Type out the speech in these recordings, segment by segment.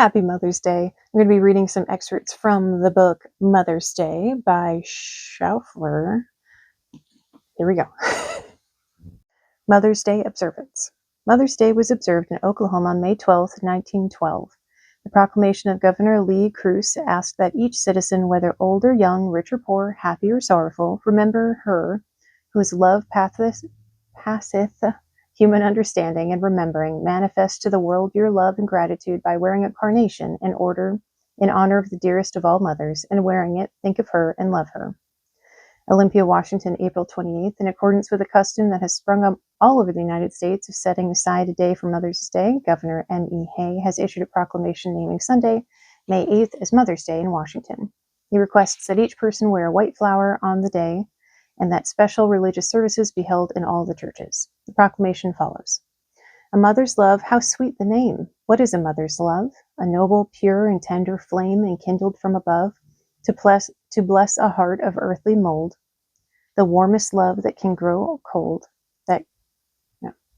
Happy Mother's Day. I'm going to be reading some excerpts from the book Mother's Day by Schaufler. Here we go. Mother's Day Observance. Mother's Day was observed in Oklahoma on May 12, 1912. The proclamation of Governor Lee Cruz asked that each citizen, whether old or young, rich or poor, happy or sorrowful, remember her whose love passeth human understanding, and remembering, manifest to the world your love and gratitude by wearing a carnation in honor of the dearest of all mothers, and wearing it, think of her and love her. Olympia, Washington, April 28th. In accordance with a custom that has sprung up all over the United States of setting aside a day for Mother's Day, Governor M.E. Hay has issued a proclamation naming Sunday, May 8th, as Mother's Day in Washington. He requests that each person wear a white flower on the day and that special religious services be held in all the churches. The proclamation follows. A mother's love, how sweet the name! What is a mother's love? A noble, pure, and tender flame enkindled from above, to bless a heart of earthly mold. The warmest love that can grow cold, the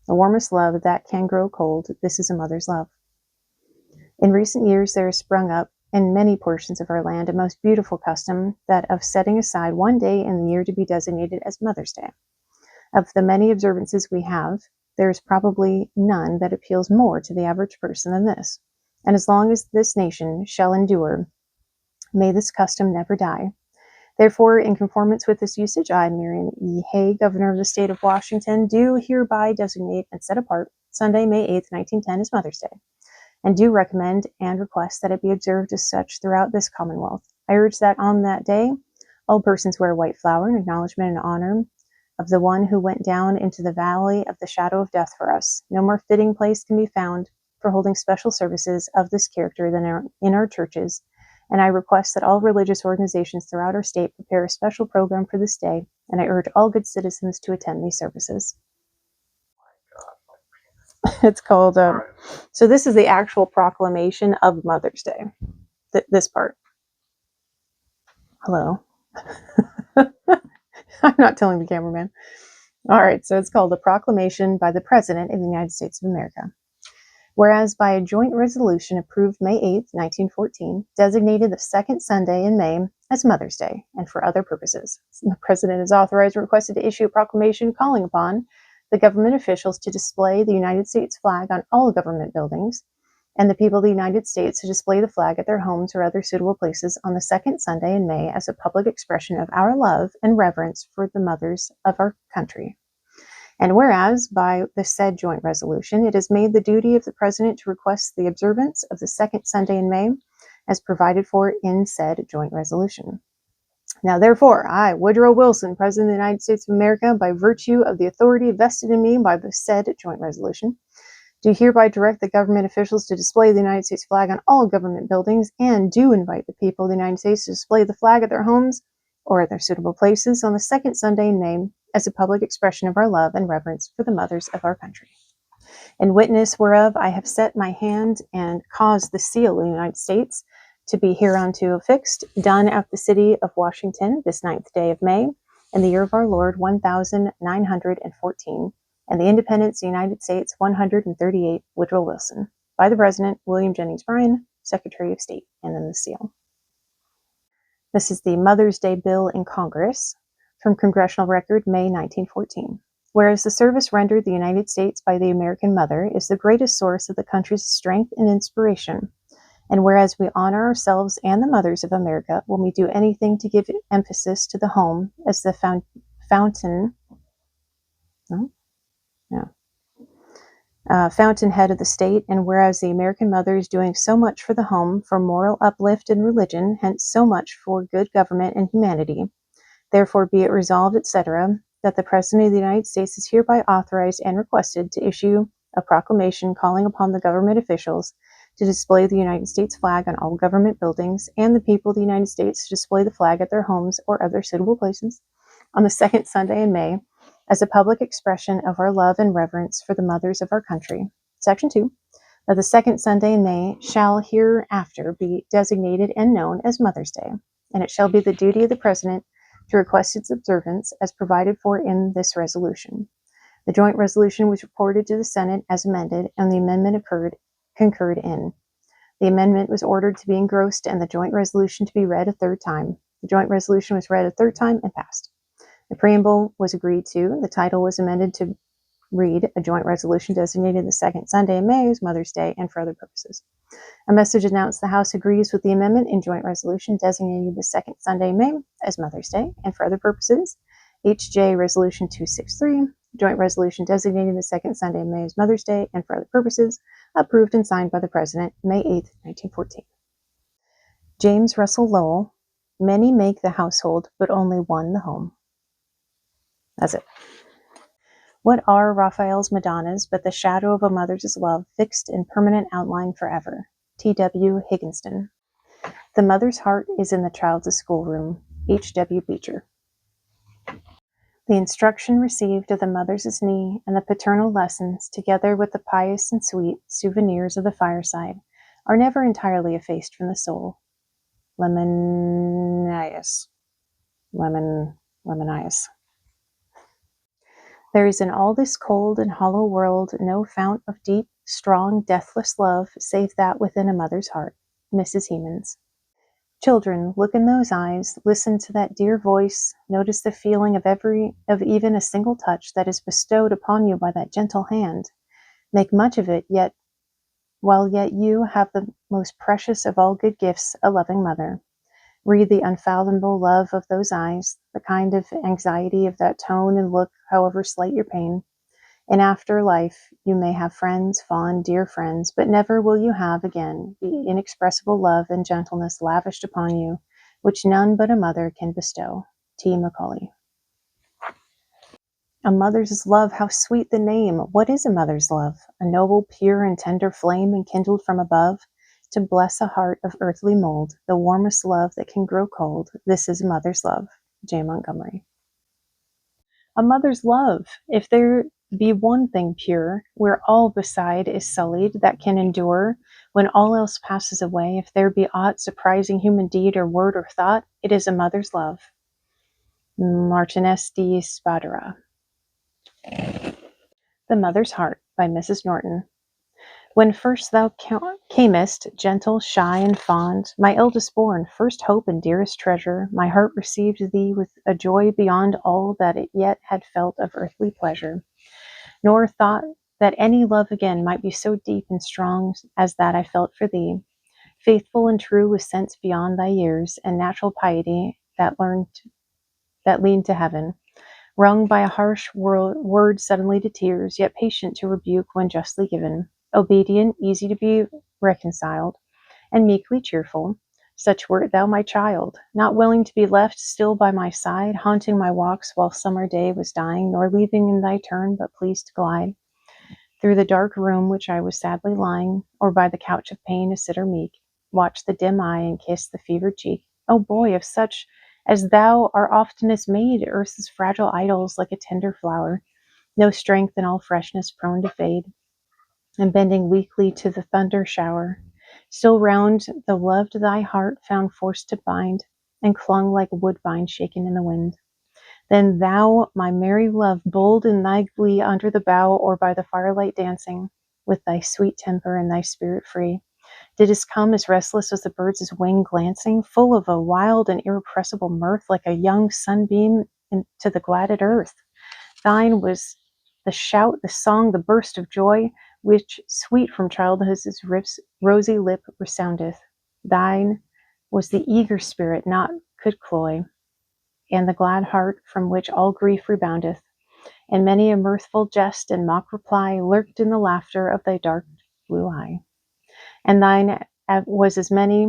warmest love that can grow cold, this is a mother's love. In recent years, there has sprung up in many portions of our land a most beautiful custom, that of setting aside one day in the year to be designated as Mother's Day. Of the many observances we have, there is probably none that appeals more to the average person than this. And as long as this nation shall endure, may this custom never die. Therefore, in conformance with this usage, I, Marion E. Hay, Governor of the State of Washington, do hereby designate and set apart Sunday, May 8th, 1910 as Mother's Day, and do recommend and request that it be observed as such throughout this Commonwealth. I urge that on that day, all persons wear a white flower in acknowledgement and honor of the one who went down into the valley of the shadow of death for us. No more fitting place can be found for holding special services of this character than in our churches, and I request that all religious organizations throughout our state prepare a special program for this day, and I urge all good citizens to attend these services. It's called, so this is the actual proclamation of Mother's Day, this part. Hello. I'm not telling the cameraman. All right, so it's called a proclamation by the President of the United States of America. Whereas by a joint resolution approved May 8, 1914, designated the second Sunday in May as Mother's Day and for other purposes. The President is authorized and requested to issue a proclamation calling upon the government officials to display the United States flag on all government buildings, and the people of the United States to display the flag at their homes or other suitable places on the second Sunday in May as a public expression of our love and reverence for the mothers of our country. And whereas, by the said joint resolution, it is made the duty of the President to request the observance of the second Sunday in May, as provided for in said joint resolution. Now, therefore, I, Woodrow Wilson, President of the United States of America, by virtue of the authority vested in me by the said joint resolution, do hereby direct the government officials to display the United States flag on all government buildings, and do invite the people of the United States to display the flag at their homes or at their suitable places on the second Sunday in May, as a public expression of our love and reverence for the mothers of our country. In witness whereof I have set my hand and caused the seal of the United States to be hereunto affixed, done at the city of Washington this 9th day of May, in the year of our Lord 1914, and the independence of the United States 138, Woodrow Wilson. By the President, William Jennings Bryan, Secretary of State, and then the seal. This is the Mother's Day bill in Congress, from Congressional Record, May 1914. Whereas the service rendered the United States by the American mother is the greatest source of the country's strength and inspiration, and whereas we honor ourselves and the mothers of America when we do anything to give emphasis to the home as the fountainhead of the state, and whereas the American mother is doing so much for the home, for moral uplift and religion, hence so much for good government and humanity, therefore be it resolved, etc., that the President of the United States is hereby authorized and requested to issue a proclamation calling upon the government officials to display the United States flag on all government buildings, and the people of the United States to display the flag at their homes or other suitable places on the second Sunday in May as a public expression of our love and reverence for the mothers of our country. Section 2. That the second Sunday in May shall hereafter be designated and known as Mother's Day, and it shall be the duty of the President to request its observance as provided for in this resolution. The joint resolution was reported to the Senate as amended, and the amendment concurred in. The amendment was ordered to be engrossed and the joint resolution to be read a third time. The joint resolution was read a third time and passed. The preamble was agreed to. The title was amended to read a joint resolution designating the second Sunday in May as Mother's Day and for other purposes. A message announced the House agrees with the amendment in joint resolution designating the second Sunday in May as Mother's Day and for other purposes. HJ Resolution 263, joint resolution designating the second Sunday in May as Mother's Day and for other purposes, approved and signed by the President May 8, 1914. James Russell Lowell, many make the household, but only one the home. That's it. What are Raphael's Madonnas but the shadow of a mother's love fixed in permanent outline forever? T.W. Higginson. The mother's heart is in the child's schoolroom. H.W. Beecher. The instruction received of the mother's knee and the paternal lessons, together with the pious and sweet souvenirs of the fireside, are never entirely effaced from the soul. Lemonius. Lemonius. There is in all this cold and hollow world no fount of deep, strong, deathless love, save that within a mother's heart. Mrs. Hemans. Children, look in those eyes, listen to that dear voice, notice the feeling of even a single touch that is bestowed upon you by that gentle hand. Make much of it, while yet you have the most precious of all good gifts, a loving mother. Read the unfathomable love of those eyes, the kind of anxiety of that tone and look, however slight your pain. In after life you may have friends, fond, dear friends, but never will you have again the inexpressible love and gentleness lavished upon you, which none but a mother can bestow. T. Macaulay. A mother's love, how sweet the name! What is a mother's love? A noble, pure, and tender flame enkindled from above, to bless a heart of earthly mold, the warmest love that can grow cold. This is a mother's love. J. Montgomery. A mother's love, if there be one thing pure, where all beside is sullied, that can endure, when all else passes away, if there be aught surprising human deed or word or thought, it is a mother's love. Martinez de Spadera. The Mother's Heart by Mrs. Norton. When first thou camest, gentle, shy, and fond, my eldest born, first hope and dearest treasure, my heart received thee with a joy beyond all that it yet had felt of earthly pleasure, nor thought that any love again might be so deep and strong as that I felt for thee. Faithful and true with sense beyond thy years, and natural piety that leaned to heaven, wrung by a harsh word suddenly to tears, yet patient to rebuke when justly given, obedient, easy to be reconciled, and meekly cheerful. Such wert thou, my child, not willing to be left still by my side, haunting my walks while summer day was dying, nor leaving in thy turn, but pleased to glide through the dark room which I was sadly lying, or by the couch of pain a sitter meek, watch the dim eye and kiss the fevered cheek. O boy, of such as thou are oftenest made, earth's fragile idols like a tender flower, no strength and all freshness prone to fade, and bending weakly to the thunder shower, still round the loved thy heart found force to bind, and clung like woodbine shaken in the wind. Then thou, my merry love, bold in thy glee under the bough or by the firelight dancing, with thy sweet temper and thy spirit free, didst come as restless as the bird's wing glancing, full of a wild and irrepressible mirth, like a young sunbeam into the gladded earth. Thine was the shout, the song, the burst of joy, which sweet from childhood's rosy lip resoundeth. Thine was the eager spirit naught could cloy, and the glad heart from which all grief reboundeth, and many a mirthful jest and mock reply lurked in the laughter of thy dark blue eye. And thine was as many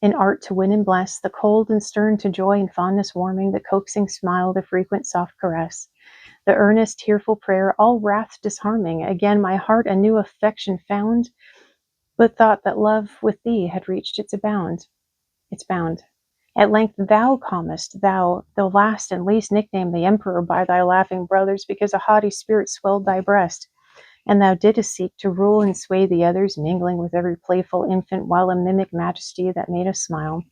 in art to win and bless, the cold and stern to joy and fondness warming, the coaxing smile, the frequent soft caress, the earnest tearful prayer, all wrath disharming. Again my heart a new affection found, but thought that love with thee had reached its bound. At length thou comest, thou, the last and least nicknamed the emperor by thy laughing brothers, because a haughty spirit swelled thy breast, and thou didst seek to rule and sway the others, mingling with every playful infant, while a mimic majesty that made us smile.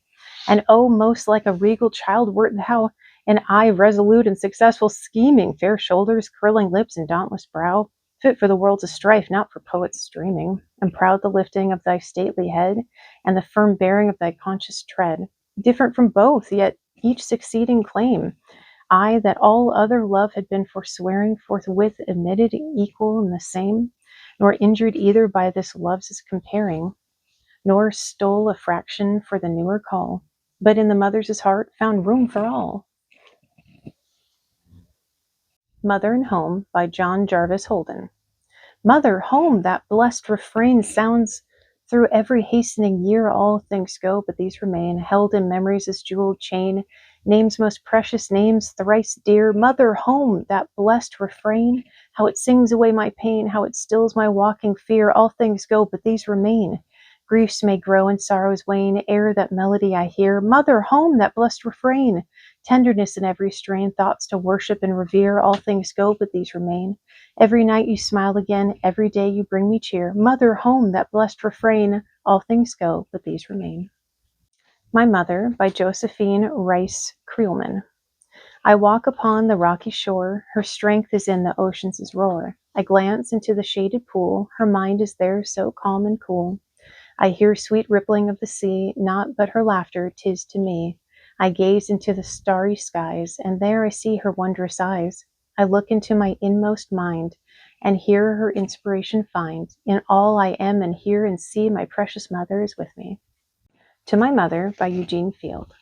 And oh, most like a regal child wert thou, an eye resolute and successful, scheming, fair shoulders, curling lips, and dauntless brow, fit for the world's strife, not for poets dreaming. And proud the lifting of thy stately head, and the firm bearing of thy conscious tread. Different from both, yet each succeeding claim. I, that all other love had been forswearing, forthwith admitted equal and the same, nor injured either by this love's comparing, nor stole a fraction for the newer call, but in the mother's heart found room for all. Mother and Home by John Jarvis Holden. Mother, home, that blessed refrain sounds through every hastening year. All things go, but these remain, held in memory's jeweled chain. Names most precious, names thrice dear. Mother, home, that blessed refrain, how it sings away my pain, how it stills my walking fear. All things go, but these remain. Griefs may grow and sorrows wane, ere that melody I hear. Mother, home, that blessed refrain, tenderness in every strain, thoughts to worship and revere. All things go, but these remain. Every night you smile again, every day you bring me cheer. Mother, home, that blessed refrain, all things go, but these remain. My Mother by Josephine Rice Creelman. I walk upon the rocky shore, her strength is in the ocean's roar. I glance into the shaded pool, her mind is there so calm and cool. I hear sweet rippling of the sea, not but her laughter 'tis to me. I gaze into the starry skies, and there I see her wondrous eyes. I look into my inmost mind, and here her inspiration find. In all I am and hear and see, my precious mother is with me. To My Mother by Eugene Field.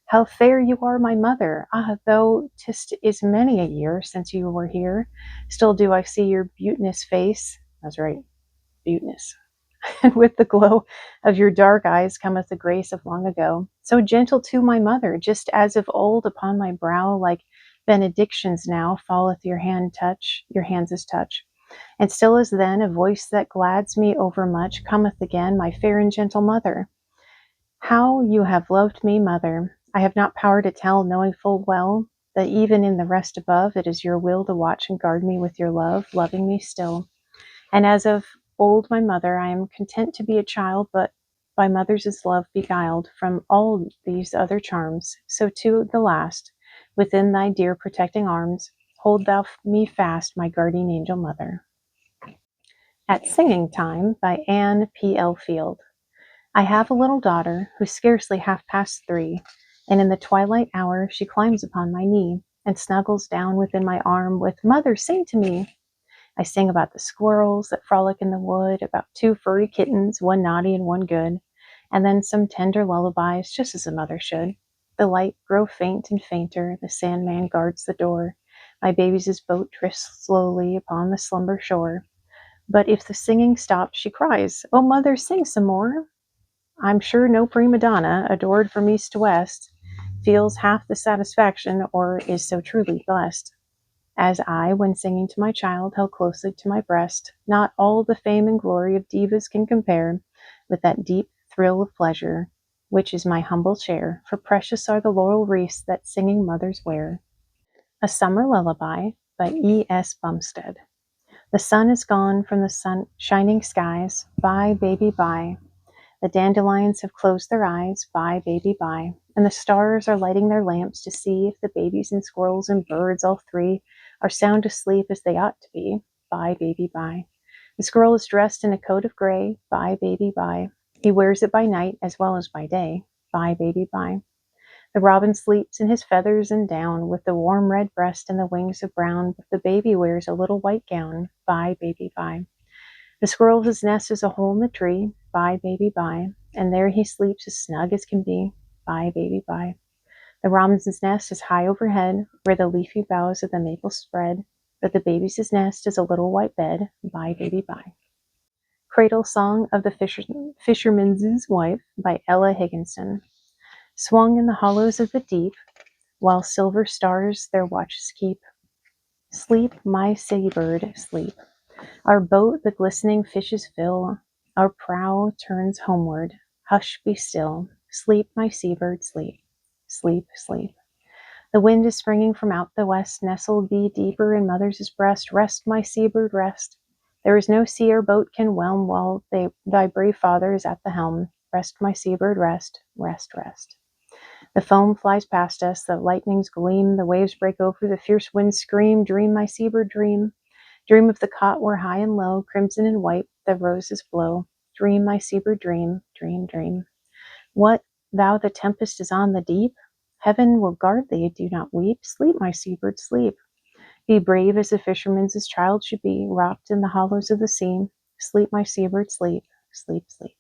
How fair you are, my mother! Ah, though 'tis is many a year since you were here, still do I see your beauteous face. That's right, beauteous. And with the glow of your dark eyes cometh the grace of long ago. So gentle to my mother, just as of old upon my brow, like benedictions now falleth your hands' touch. And still as then, a voice that glads me overmuch cometh again, my fair and gentle mother. How you have loved me, mother, I have not power to tell, knowing full well that even in the rest above, it is your will to watch and guard me with your love, loving me still. And as of old my mother, I am content to be a child, but by mother's love beguiled from all these other charms. So to the last, within thy dear protecting arms, hold thou me fast, my guardian angel mother. At Singing Time by Anne P. L. Field. I have a little daughter who's scarcely half past 3, and in the twilight hour she climbs upon my knee and snuggles down within my arm with, "Mother, sing to me." I sing about the squirrels that frolic in the wood, about 2 furry kittens, one naughty and one good, and then some tender lullabies, just as a mother should. The light grow faint and fainter, the Sandman guards the door. My baby's boat drifts slowly upon the slumber shore. But if the singing stops, she cries, "Oh, mother, sing some more." I'm sure no prima donna, adored from east to west, feels half the satisfaction or is so truly blessed as I, when singing to my child held closely to my breast. Not all the fame and glory of divas can compare with that deep thrill of pleasure, which is my humble share, for precious are the laurel wreaths that singing mothers wear. A Summer Lullaby by E. S. Bumstead. The sun is gone from the shining skies. Bye, baby, bye. The dandelions have closed their eyes. Bye, baby, bye. And the stars are lighting their lamps to see if the babies and squirrels and birds, all three, are sound asleep as they ought to be. Bye, baby, bye. The squirrel is dressed in a coat of gray. Bye, baby, bye. He wears it by night as well as by day. Bye, baby, bye. The robin sleeps in his feathers and down, with the warm red breast and the wings of brown, but the baby wears a little white gown. Bye, baby, bye. The squirrel's nest is a hole in the tree. Bye, baby, bye. And there he sleeps as snug as can be. Bye, baby, bye. The robin's nest is high overhead, where the leafy boughs of the maple spread, but the baby's nest is a little white bed. Bye, baby, bye. Cradle Song of the Fisherman's Wife by Ella Higginson. Swung in the hollows of the deep, while silver stars their watches keep. Sleep, my seabird, sleep. Our boat the glistening fishes fill, our prow turns homeward. Hush, be still. Sleep, my seabird, sleep. Sleep, sleep. The wind is springing from out the west. Nestle thee deeper in mother's breast. Rest, my seabird, rest. There is no sea or boat can whelm while thy brave father is at the helm. Rest, my seabird, rest. Rest, rest. The foam flies past us, the lightnings gleam, the waves break over, the fierce winds scream. Dream, my seabird, dream. Dream of the cot where high and low, crimson and white, the roses blow. Dream, my seabird, dream, dream, dream. What, thou the tempest is on the deep? Heaven will guard thee, do not weep. Sleep, my seabird, sleep. Be brave as a fisherman's child should be, rocked in the hollows of the sea. Sleep, my seabird, sleep, sleep, sleep.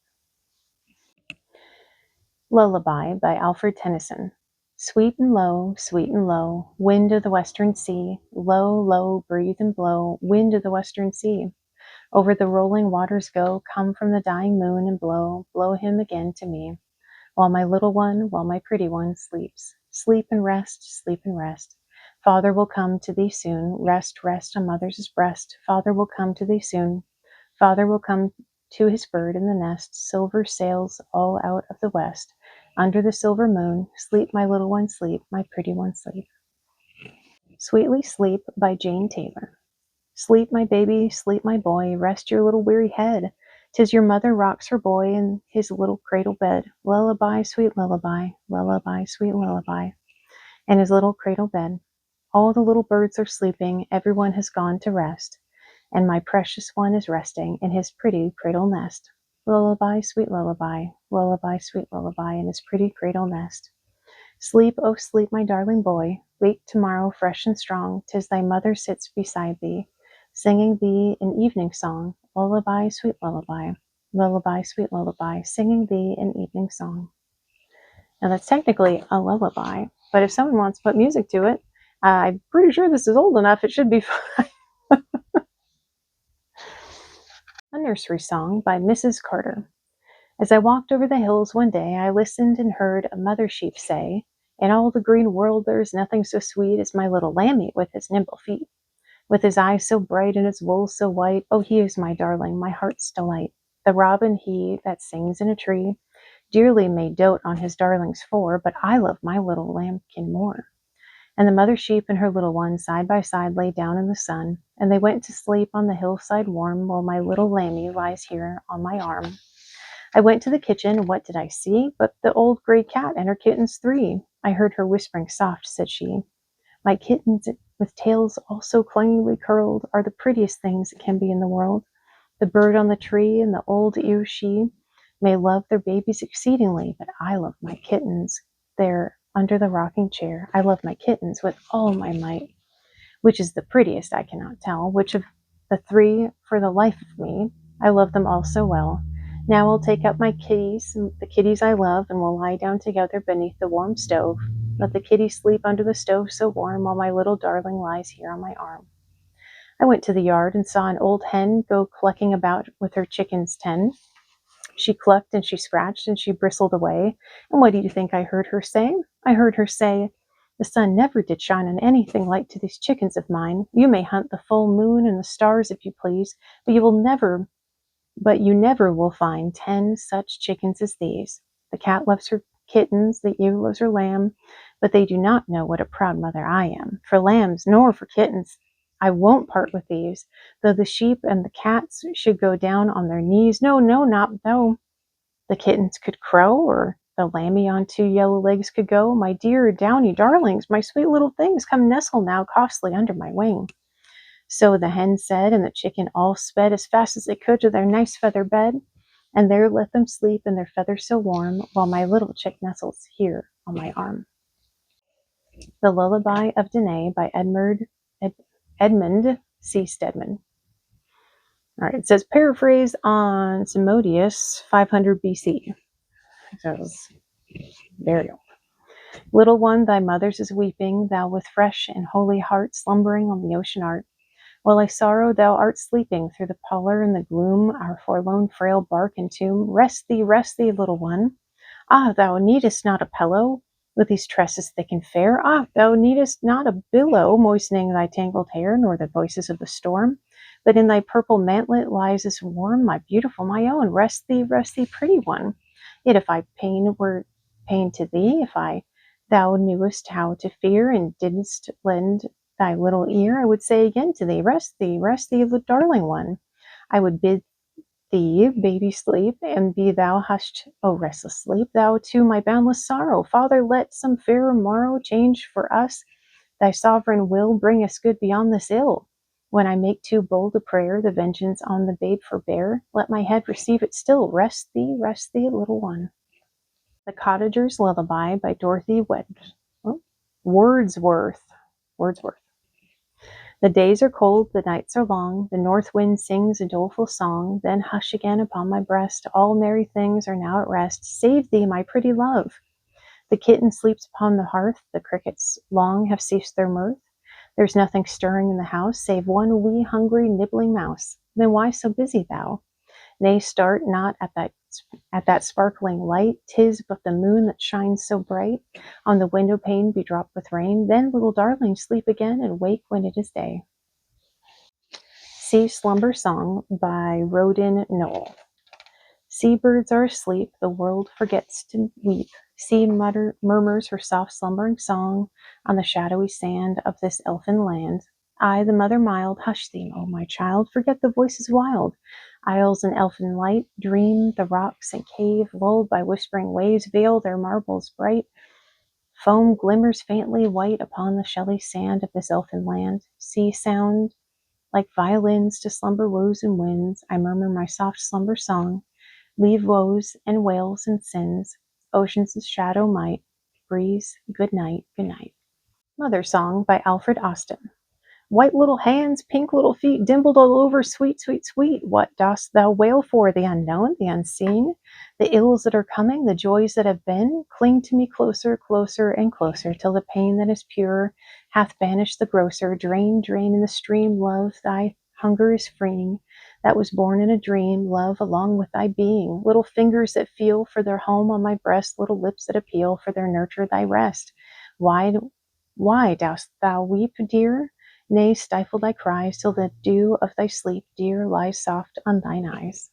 Lullaby by Alfred Tennyson. Sweet and low, wind of the western sea, low, low, breathe and blow, wind of the western sea. Over the rolling waters go, come from the dying moon and blow, blow him again to me. While my little one, while my pretty one sleeps. Sleep and rest, sleep and rest. Father will come to thee soon. Rest, rest on mother's breast. Father will come to thee soon. Father will come to his bird in the nest. Silver sails all out of the west. Under the silver moon. Sleep, my little one, sleep. My pretty one, sleep. Sweetly Sleep by Jane Taylor. Sleep, my baby, sleep, my boy. Rest your little weary head. 'Tis your mother rocks her boy in his little cradle bed. Lullaby, sweet lullaby, lullaby, sweet lullaby. In his little cradle bed. All the little birds are sleeping, everyone has gone to rest, and my precious one is resting in his pretty cradle nest. Lullaby, sweet lullaby, lullaby, sweet lullaby, in his pretty cradle nest. Sleep, oh sleep, my darling boy. Wake tomorrow fresh and strong. 'Tis thy mother sits beside thee, singing thee an evening song. Lullaby, sweet lullaby, lullaby, sweet lullaby, singing thee an evening song. Now that's technically a lullaby, but if someone wants to put music to it, I'm pretty sure this is old enough, it should be fine. A Nursery Song by Mrs. Carter. As I walked over the hills one day, I listened and heard a mother sheep say, "In all the green world there is nothing so sweet as my little lambie with his nimble feet. With his eyes so bright and his wool so white, oh, he is my darling, my heart's delight. The robin, he that sings in a tree, dearly may dote on his darlings four, but I love my little lambkin more." And the mother sheep and her little one side by side lay down in the sun, and they went to sleep on the hillside warm, while my little lambie lies here on my arm. I went to the kitchen, and what did I see but the old gray cat and her kittens three? I heard her whispering soft, said she, "My kittens with tails all so clingingly curled are the prettiest things that can be in the world. The bird on the tree and the old ewe she may love their babies exceedingly, but I love my kittens there under the rocking chair. I love my kittens with all my might. Which is the prettiest I cannot tell, which of the three for the life of me. I love them all so well. Now I'll take up my kitties, the kitties I love, and we'll lie down together beneath the warm stove. Let the kitties sleep under the stove so warm, while my little darling lies here on my arm." I went to the yard and saw an old hen go clucking about with her chickens 10. She clucked and she scratched and she bristled away. And what do you think I heard her say? I heard her say, "The sun never did shine on anything like to these chickens of mine. You may hunt the full moon and the stars if you please, but you never will find 10 such chickens as these. The cat loves her kittens, the ewe loves her lamb, but they do not know what a proud mother I am. For lambs nor for kittens I won't part with these, though the sheep and the cats should go down on their knees. No, no, not though the kittens could crow, or the lambie on two yellow legs could go. My dear downy darlings, my sweet little things, come nestle now costly under my wing." So the hen said, and the chicken all sped as fast as they could to their nice feather bed, and there let them sleep in their feathers so warm, while my little chick nestles here on my arm. The Lullaby of Danae by Edmund C. Stedman. All right, it says paraphrase on Simodius 500 BC. So it was very old. "Little one, thy mother's is weeping, thou with fresh and holy heart slumbering on the ocean art. While I sorrow, thou art sleeping through the pallor and the gloom, our forlorn frail bark and tomb. Rest thee, little one. Ah, thou needest not a pillow with these tresses thick and fair. Ah, thou needest not a billow moistening thy tangled hair, nor the voices of the storm. But in thy purple mantlet lies as warm, my beautiful, my own. Rest thee, pretty one. Yet if I were pain to thee, if thou knewest how to fear, and didst lend thy little ear, I would say again to thee, rest thee, darling one. I would bid thee, baby, sleep, and be thou hushed, O restless sleep, thou to my boundless sorrow. Father, let some fairer morrow change for us thy sovereign will, bring us good beyond this ill. When I make too bold a prayer, the vengeance on the babe forbear. Let my head receive it still. Rest thee, little one. The Cottager's Lullaby by Dorothy Wordsworth. Wordsworth. The days are cold, the nights are long, the north wind sings a doleful song, then hush again upon my breast, all merry things are now at rest. Save thee, my pretty love! The kitten sleeps upon the hearth, the crickets long have ceased their mirth. There's nothing stirring in the house, save one wee hungry nibbling mouse. Then why so busy thou? Nay, start not at that sparkling light, 'tis but the moon that shines so bright on the window pane bedropped with rain. Then, little darling, sleep again and wake when it is day. Sea Slumber Song by Roden Noel. Seabirds are asleep, the world forgets to weep. Sea murmurs her soft slumbering song on the shadowy sand of this elfin land. I, the mother mild, hush thee, O my child, forget the voices wild. Isles in elfin light, dream the rocks and cave, lulled by whispering waves, veil their marbles bright. Foam glimmers faintly white upon the shelly sand of this elfin land. Sea sound like violins to slumber woes and winds. I murmur my soft slumber song. Leave woes and wails and sins, ocean's shadow might. Breeze, good night, good night. Mother Song by Alfred Austin. White little hands, pink little feet, dimpled all over, sweet, sweet, sweet. What dost thou wail for? The unknown, the unseen, the ills that are coming, the joys that have been? Cling to me closer, closer, and closer, till the pain that is pure hath banished the grosser. Drain, drain in the stream, love, thy hunger is freeing. That was born in a dream, love, along with thy being. Little fingers that feel for their home on my breast, little lips that appeal for their nurture, thy rest. Why dost thou weep, dear? Nay, stifle thy cries till the dew of thy sleep, dear, lies soft on thine eyes.